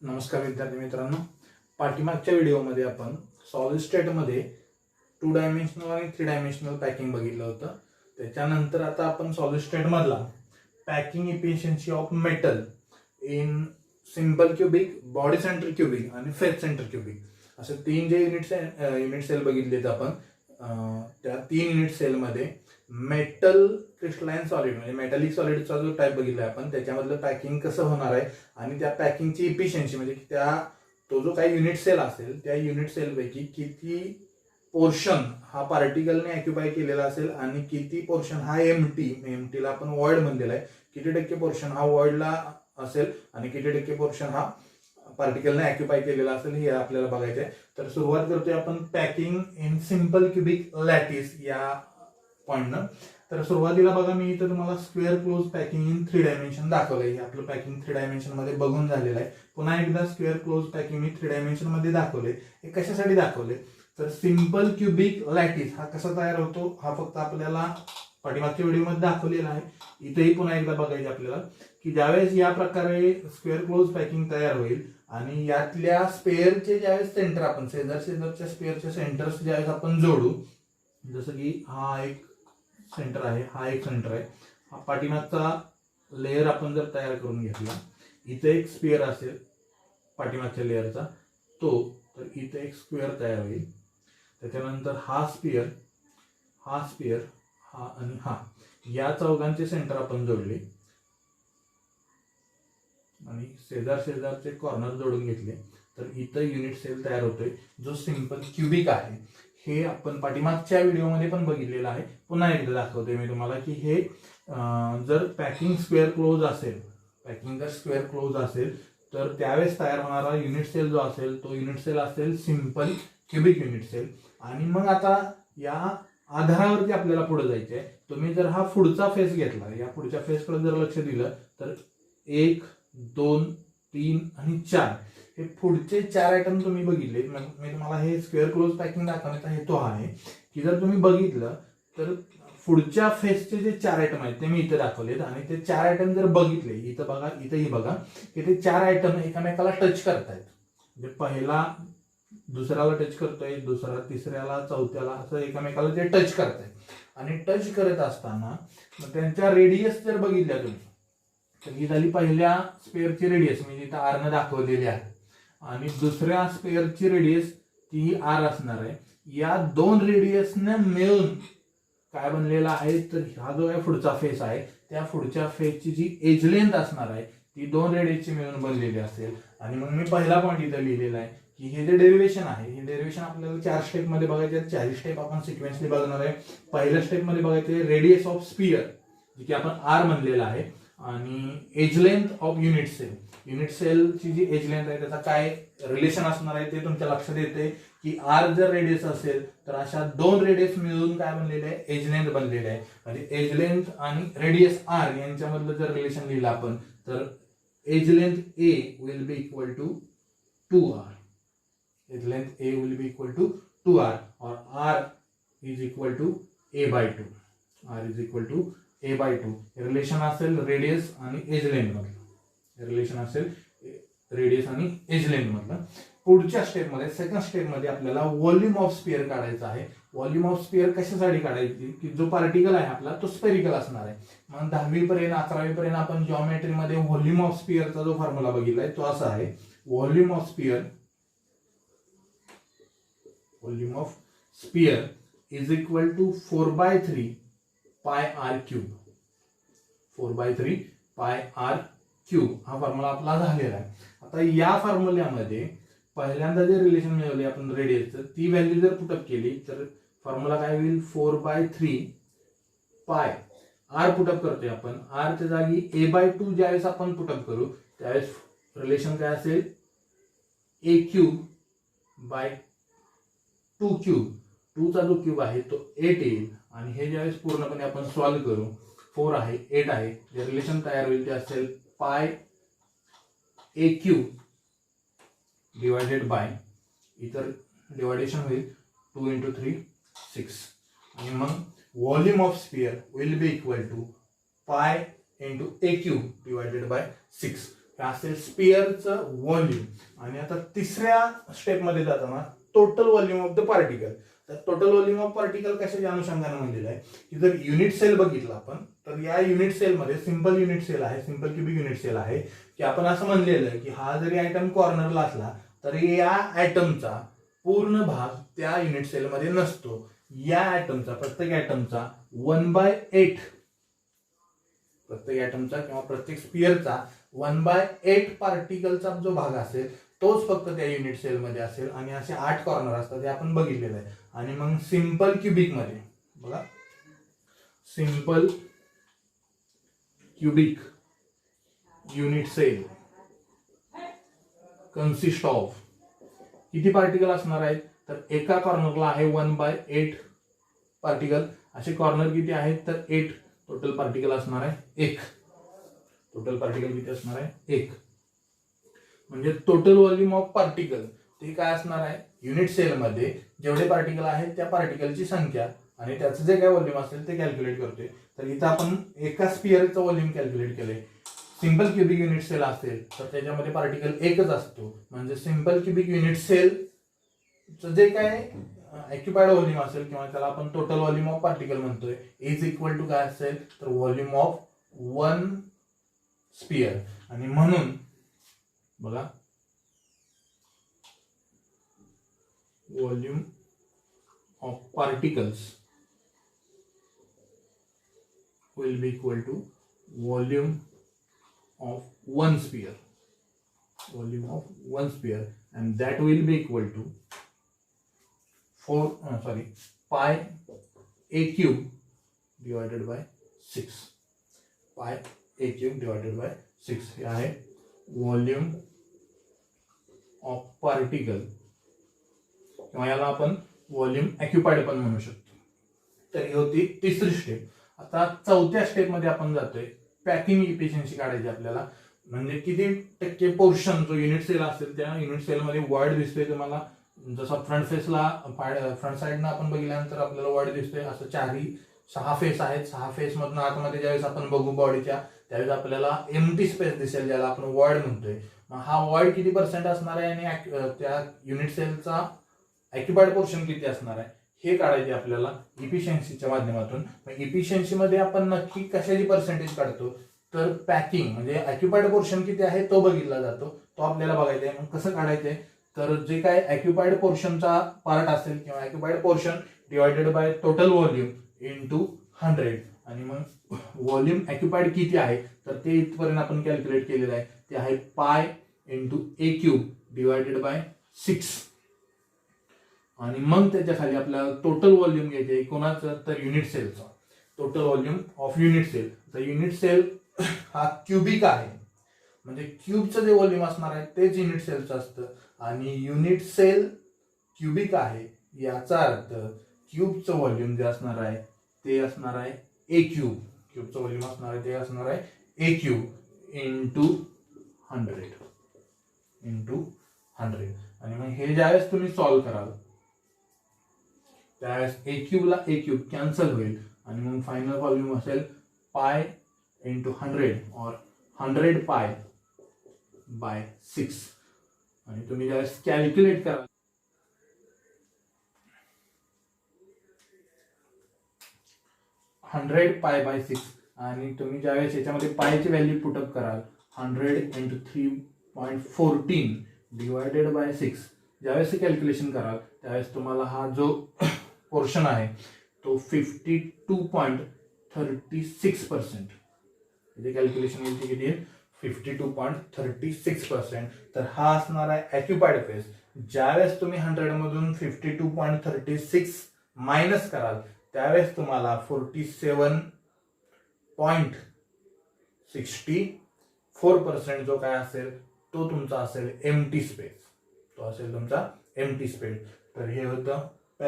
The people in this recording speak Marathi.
नमस्कार विद्यार्थी मित्रांनो, पाठीमागच्या व्हिडिओमध्ये आपण सॉलिड स्टेटमध्ये 2 डायमेन्शनल आणि 3 डायमेन्शनल पॅकिंग बघितलं होतं. त्याच्यानंतर आता आपण सॉलिड स्टेटमधला packing efficiency of metal in simple cubic, body centre cubic आणि फेस सेंटर क्युबिक असे 3 जे युनिट सेल बघितलेत आपण. त्या 3 युनिट सेलमध्ये मेटल क्रिस्टलाइन सॉलिड म्हणजे मेटॅलिक सॉलिडचा जो टाईप बघितला आपण, त्याच्यामधलं पॅकिंग कसं होणार आहे आणि त्या पॅकिंगची इफिशियन्सी म्हणजे तो जो काही युनिट सेल असेल त्या युनिट सेलपैकी किती पोर्शन हा पार्टिकलने ऑक्युपाय केलेला असेल आणि किती पोर्शन हा एमटीला आपण वॉइड म्हणलेला आहे, किती टक्के पोर्शन हा वॉइडला असेल आणि किती टक्के पोर्शन हा पार्टिकलने ऑक्युपाय केलेला असेल हे आपल्याला बघायचं आहे. तर सुरुवात करतोय आपण packing in simple cubic lattice या पॉइंटनं. तर सुरुवातीला बघा, मी इथं तुम्हाला square close packing in 3 dimension दाखवलंय. हे आपलं पॅकिंग 3 डायमेन्शन मध्ये बघून झालेलं आहे. पुन्हा एकदा स्क्वेअर क्लोज पॅकिंग मी 3 डायमेन्शन मध्ये दाखवले. हे कशासाठी दाखवले तर सिंपल क्युबिक लॅटिस हा कसा तयार होतो हा फक्त आपल्याला पाठीमागच्या व्हिडिओमध्ये दाखवलेला आहे. इथेही पुन्हा एकदा बघायचं आपल्याला की ज्यावेळेस या प्रकारे स्क्वेअर क्लोज पॅकिंग तयार होईल आणि यातल्या स्पेअरचे ज्यावेळेस सेंटर आपण शेजारच्या स्पेअरचे सेंटर्स ज्यावेळेस आपण जोडू, जसं की हा एक सेंटर आहे, हा एक सेंटर आहे, हा पाठीमागचा लेअर आपण जर तयार करून घेतला, इथे एक स्पेअर असेल पाठीमागच्या लेअरचा तर इथे एक स्क्वेअर तयार होईल. त्याच्यानंतर हा स्पेअर हा आणि हा या चौघांचे सेंटर आपण जोडले आणि शेजारचे कॉर्नर जोडून घेतले तर इथं युनिट सेल तयार होतोय जो सिंपल क्युबिक आहे. हे आपण पाठीमागच्या व्हिडिओमध्ये पण बघितलेलं आहे. पुन्हा एकदा दाखवतोय मी तुम्हाला की हे जर पॅकिंग स्क्वेअर क्लोज असेल तर त्यावेळेस तयार होणारा युनिट सेल जो असेल तो युनिट सेल असेल सिंपल क्युबिक युनिट सेल. आणि मग आता या आधारावरती आपल्याला पुढे जायचे आहे. तुम्ही जर हा पुढचा फेस घेतला, या पुढच्या फेसकडे जर लक्ष दिलं तर 1, 2, 3 आणि 4 हे पुढचे 4 आयटम तुम्ही बघितले. मी तुम्हाला हे स्क्वेअर क्लोज पॅकिंग दाखवण्याचा हेतू हा आहे की जर तुम्ही बघितलं तर पुढच्या फेसचे जे 4 आयटम आहेत ते मी इथे दाखवलेत आणि ते 4 आयटम जर बघितले, इथं बघा, इथेही बघा की ते 4 आयटम एकमेकाला टच करतायत. म्हणजे पहिला दुसऱ्याला टच करतोय, दुसरा तिसऱ्याला, चौथ्याला असं एकमेकाला ते टच करतायत. आणि टच करत असताना मग त्यांच्या रेडियस जर बघितल्या तुम्ही तर ही झाली पहिल्या स्पेअरची रेडियस, मी इथं आर न दाखवलेली आहे, आणि दुसऱ्या स्पेअरची रेडियस ती आर असणार आहे. या 2 रेडियसने मिळून काय बनलेला आहे तर हा जो आहे पुढचा फेस आहे, त्या पुढच्या फेसची जी एज लेंथ असणार आहे ती 2 रेडियसची मिळून बनलेली असेल. आणि मग मी पहिला पॉईंट इथं लिहिलेला आहे की हे जे डेरिव्हेशन आहे, हे डेरिव्हेशन आपल्याला 4 स्टेपमध्ये बघायचे आहेत. 4 स्टेप आपण सिक्वेन्सली बघणार आहे. पहिल्या स्टेपमध्ये बघायचे रेडियस ऑफ स्पियर, जी की आपण आर म्हणलेला आहे, आणि एज लेंथ ऑफ युनिट सेलची जी एज लेंथ आहे त्याचा काय रिलेशन असणार आहे ते तुमच्या लक्षात येते की आर जर रेडियस असेल तर अशा 2 रेडियस मिळून काय बनलेले आहे, एज लेंथ बनलेले आहे. म्हणजे एज लेंथ आणि रेडियस आर यांच्यामधलं जर रिलेशन लिहिलं आपण तर edge length A will be equal to 2r. Edge length A will be equal to 2r और r is equal to a/2. r is equal to a/2. Relation असेल रेडियस आणि एज लेंथ मधलं. पुढच्या स्टेपमध्ये, सेकंड स्टेपमध्ये आपल्याला व्हॉल्यूम ऑफ स्पियर काढायचा आहे. व्हॉल्यूम ऑफ स्पियर कशासाठी काढायची की जो पार्टिकल आहे आपला तो स्पेरिकल असणार आहे. मग 10वी पर्यंत 11वी पर्यंत आपण जॉमेट्रीमध्ये व्हॉल्यूम ऑफ स्पियरचा जो फॉर्म्युला बघितलाय तो असा आहे. Volume of sphere is equal to 4/3 pi r cube. 4/3 pi r cube हा फॉर्म्युला आपला झालेला आहे. आता या फॉर्म्युल्यामध्ये पहिल्यांदा जे रिलेशन मिळवले आपण रेडियसचं, ती व्हॅल्यू जर पुटअप केली तर फॉर्म्युला काय होईल, 4/3 पाय r पुटअप करतोय आपण. r च्या जागी a/2 ज्यावेळेस आपण पुटअप करू त्यावेळेस रिलेशन काय असेल, a³ बाय 2³ 2 चा जो क्यूब आहे तो 8 येईल. आणि हे ज्यावेळेस पूर्णपणे आपण सॉल्व्ह करू, 4 आहे 8 आहे, जे रिलेशन तयार होईल ते असेल पाय a³ डिवायडेड बाय, इतर डिवायडेशन होईल 2 × 3 6. आणि मग volume of sphere will be equal to pi × a³ divided by 6. हे असेल स्पिअरचं व्हॉल्यूम. आणि आता तिसऱ्या स्टेपमध्ये जाताना total volume of the particle. तर टोटल व्हॉल्यूम ऑफ पार्टिकल कशाच्या अनुषंगाने म्हणलेलं आहे की जर युनिट सेल बघितलं आपण तर या युनिट सेलमध्ये सिंपल युनिट सेल आहे, सिंपल क्युबिक युनिट सेल आहे की आपण असं म्हणलेलं आहे की हा जरी आयटम कॉर्नरला असला तरी या आयटमचा पूर्ण भाग त्या युनिट सेलमध्ये नसतो. या आयटमचा प्रत्येक आयटमचा 1/8 प्रत्येक आयटमचा किंवा प्रत्येक स्पिअरचा 1/8 पार्टिकलचा जो भाग असेल तोच फक्त त्या युनिट सेलमध्ये असेल. आणि असे 8 कॉर्नर असतात ते आपण बघितलेलं आहे. आणि मग सिंपल क्युबिक मध्ये बघा, simple cubic unit cell consist of किती पार्टिकल असणार आहेत तर एका कॉर्नरला आहे 1/8 पार्टिकल. असे कॉर्नर किती आहेत तर 8. टोटल पार्टिकल असणार आहे 1. टोटल पार्टिकल किती असणार आहे 1. म्हणजे टोटल व्हॉल्यूम ऑफ पार्टिकल ते काय असणार आहे युनिट सेलमध्ये जेवढे पार्टिकल आहेत त्या पार्टिकलची संख्या आणि त्याचं जे काय व्हॉल्यूम असेल ते कॅल्क्युलेट करतोय. तर इथं आपण एका स्पिअरचं व्हॉल्यूम कॅल्क्युलेट केलंय. सिंपल क्युबिक युनिट सेल असेल तर त्याच्यामध्ये पार्टिकल एकच असतो. म्हणजे सिंपल क्युबिक युनिट सेलचं जे काय ऑक्युपाइड व्हॉल्यूम असेल किंवा त्याला आपण टोटल व्हॉल्यूम ऑफ पार्टिकल म्हणतोय इज इक्वल टू काय असेल तर व्हॉल्यूम ऑफ 1 स्पिअर. आणि म्हणून बघा volume of particles will be equal to volume of 1 sphere. Volume of 1 sphere and that will be equal to pi a cube divided by 6. Pi a cube divided by 6 हे आहे व्हॉल्यूम ऑफ पार्टिकल किंवा याला आपण व्हॉल्यूम ऑक्युपाइड पण म्हणू शकतो. तर ही होती तिसरी स्टेप. आता चौथ्या स्टेप मध्ये आपण जातोय. पॅकिंग इफिशियन्सी काढायची आपल्याला. म्हणजे किती टक्के पोर्शन जो युनिट सेल असेल त्या युनिट सेलमध्ये वॉइड दिसतोय तुम्हाला. जसं फ्रंट फेसला फ्रंट साईडनं आपण बघितल्यानंतर आपल्याला वॉइड दिसतोय. असं 6 फेस आहेत. 6 फेस मधून आतमध्ये ज्यावेळेस आपण बघू बॉडीच्या त्यावेळेस आपल्याला एम्प्टी स्पेस दिसेल ज्याला आपण वॉइड म्हणतोय. मग हा वॉइड किती पर्सेंट असणार आहे आणि त्या युनिट सेलचा ऑक्युपाइड पोर्शन किती असणार आहे हे काढायचे आपल्याला इफिशियन्सीच्या माध्यमातून. इफिशियन्सी मध्ये आपण नक्की कशाची पर्सेंटेज काढतो तर पॅकिंग म्हणजे ऑक्युपाइड पोर्शन किती आहे तो बघितला जातो. तो आपल्याला बघायचा आहे. मग कसं काढायचंय तर जे काय ऑक्युपाइड पोर्शनचा पार्ट असेल किंवा occupied portion divided by total volume into 100. आणि मग व्हॉल्यूम ऑक्युपाइड किती आहे तर ते इथपर्यंत आपण कॅल्क्युलेट केलेलं आहे. ते आहे pi into A cube divided by 6. आणि मग त्याच्या खाली आपल्याला टोटल व्हॉल्यूम घ्यायचे कोणाचं तर युनिट सेलचा. Total volume of unit cell. तर युनिट सेल हा क्युबिक आहे म्हणजे क्यूबचं जे व्हॉल्यूम असणार आहे तेच युनिट सेलचं असतं. आणि युनिट सेल क्युबिक आहे याचा अर्थ क्यूबचं व्हॉल्यूम जे असणार आहे ते असणार आहे ए क्यूब. क्यूबचं व्हॉल्यूम असणार आहे ते असणार आहे ए क्यूब इंटू 100. आणि मग हे ज्यावेळेस तुम्ही सॉल्व्ह कराल त्यावेळेस ए क्यूबला ए क्यूब कॅन्सल होईल आणि मग फायनल व्हॉल्यूम असेल पाय इंटू 100 और 100 पाय बाय 6. आणि तुम्ही ज्यावेळेस कॅल्क्युलेट कराल 100 पाय बाय 6 आणि तुम्ही ज्यावेळेस याच्यामध्ये पायची व्हॅल्यू पुटअप कराल 100 इंटू 3.14 डिवायडेड बाय 6 ज्यावेळेस कॅल्क्युलेशन कराल त्यावेळेस तुम्हाला हा जो पोर्शन आहे तो 52.36%. इथे कॅल्क्युलेशन येईल किती आहे 52.36%. तर हा असणार आहे ऑक्युपाइड फेस. ज्यावेळेस तुम्ही 100 मधून 52.36 मायनस कराल त्यावेळेस तुम्हाला 47.64% जो काय असेल तो तुमचा असेल एम्प्टी स्पेस. तो असेल तुमचा एम्प्टी स्पेस. तर हे होतं